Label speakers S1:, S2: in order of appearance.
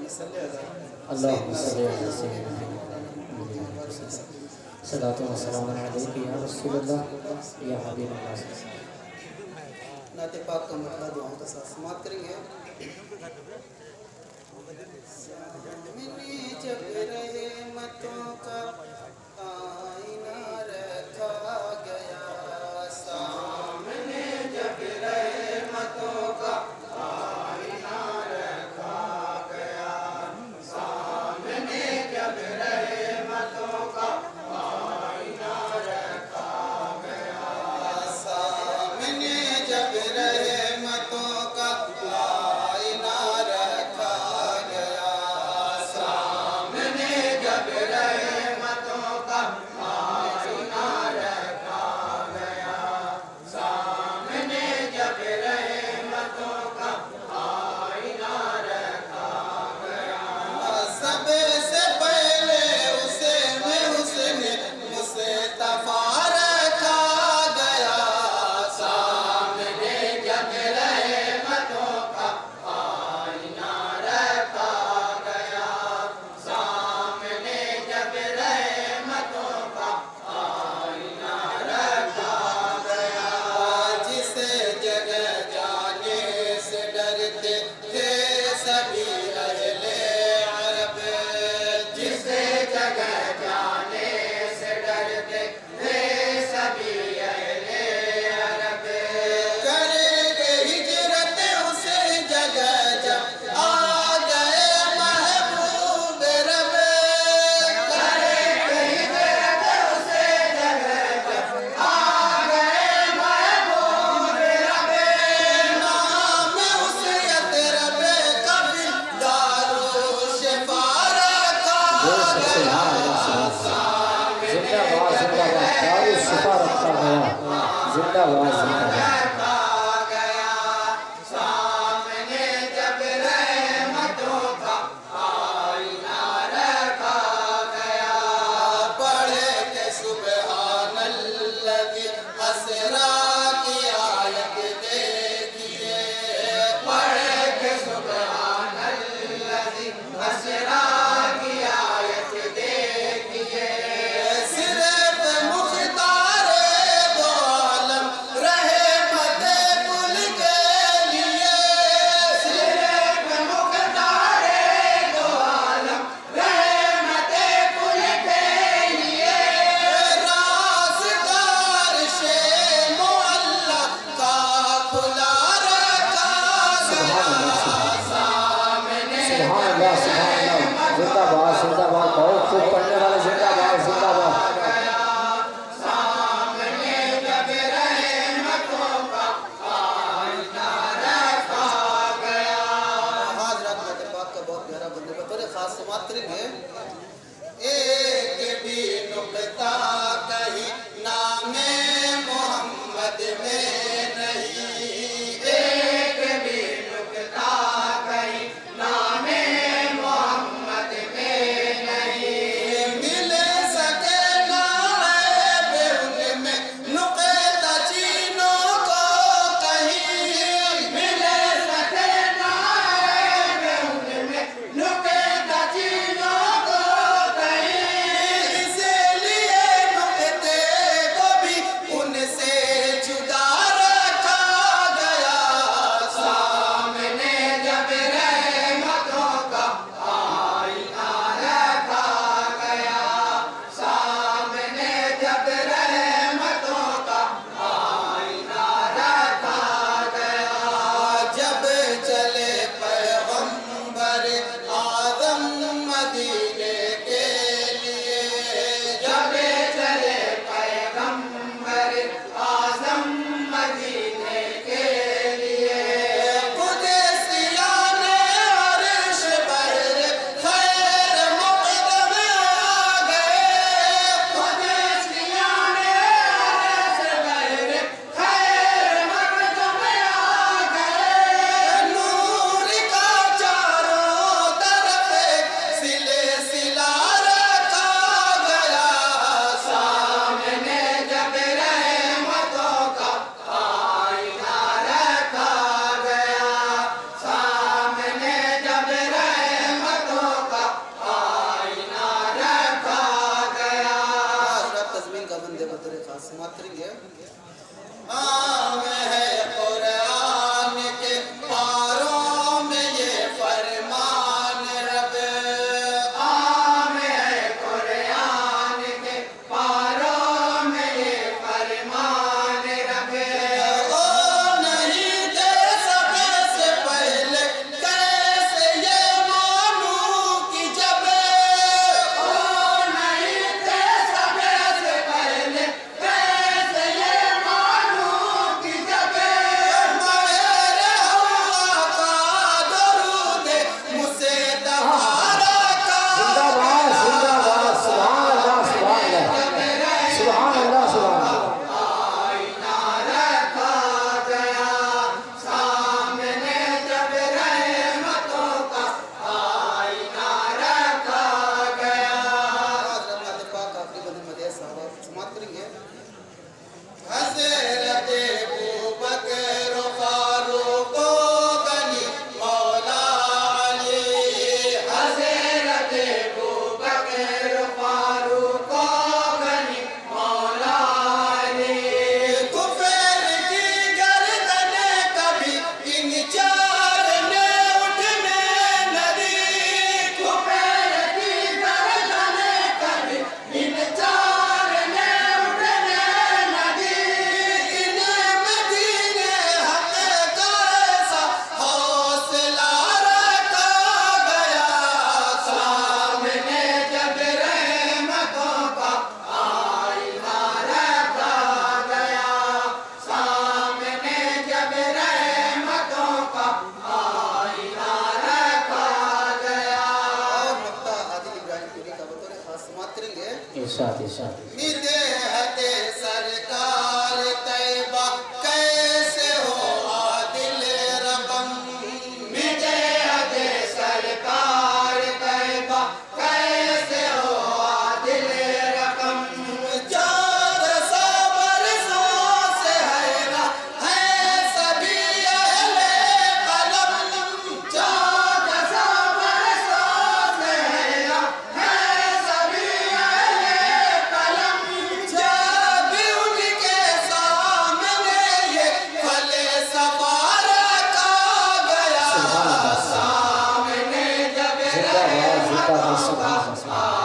S1: اللهم صل على سيدنا صلاة و سلام علیک یا رسول اللہ یا حبیب اللہ.
S2: نعت پاک کا مرحلہ دعاؤں کا ساتھ سماعت کریں گے. سامنے جب رحمتوں کا آئینہ رکھا گیا، سامنے جب رحمتوں کا آئینہ رکھا گیا، سامنے جب رحمتوں کا آئینہ رکھا گیا، سامنے جب رحمتوں کا آئینہ رکھا گیا، سامنے جب رحمتوں کا آئینہ رکھا گیا، سامنے جب رحمتوں کا آئینہ رکھا گیا. سب سے پہلے اسے میں حسن مصطفیٰ رکھا گیا، سامنے جب رحمتوں کا آئینہ رکھا گیا، سامنے جب رحمتوں کا آئینہ رکھا گیا. جس جگہ جانے سے ڈرتے تھے سبھی اہل عرب، جس جگہ جانے سے ڈرتے تھے سبھی اہل عرب، کریں گے ہجرت اس جگہ جب آ گئے محبوب رب، کریں گے ہجرت اس جگہ جب آ گئے محبوب رب. نام اس یثرب کا بھی دارالشفا رکھا گیا،
S1: زندہ باد زندہ باد دارالشفا رکھا گیا، زندہ باد زندہ باد.
S2: رکھا گیا، سامنے جب رحمتوں کا آئینہ رکھا گیا. پڑھے کہ سبحان الذی اسریٰ کی آیت دیکھیے، پڑھے کہ سبحان الذی اسریٰ کی آیت دیکھیے. صرف مختار دو عالم رحمت کل کے لیے، صرف مختار دو عالم رحمت کل کے لیے، رازدار شے معلی کا کھلا رکھا گیا، سامنے
S1: سبحان اللہ سبحان اللہ، زندہ باد زندہ باد. بہت خوب پڑھنے والے زندہ باد زندہ باد.
S2: سامنے جب رحمتوں کا آئینہ رکھا گیا. حضرات نعت پاک کا بہت پیارا بندے بطور خاص سماعت کریں گے. ایک بھی نقطہ کہیں نام محمد میں نہیں، ایک بھی نقطہ کہیں نام محمد میں نہیں. مل سکے نہ عیب ان میں نقطہ چینوں کو کہیں، مل سکے نہ عیب ان میں نقطہ چینوں کو
S1: ارشاد ارشاد
S2: مدحت سرکار طیبہ کیسے ہو عادل رقم مدحت سرکار طیبہ کیسے ہو عادل رقم چار سو برسوں سے حیران ہے سبھی اہل قلم چار سو برسوں سے حیران ہے سبھی اہل قلم جب ان کے سامنے یہ فلسفہ رکھا گیا
S1: سبحان اللہ
S2: سامنے جب
S1: زندہ باد زندہ باد سبحان اللہ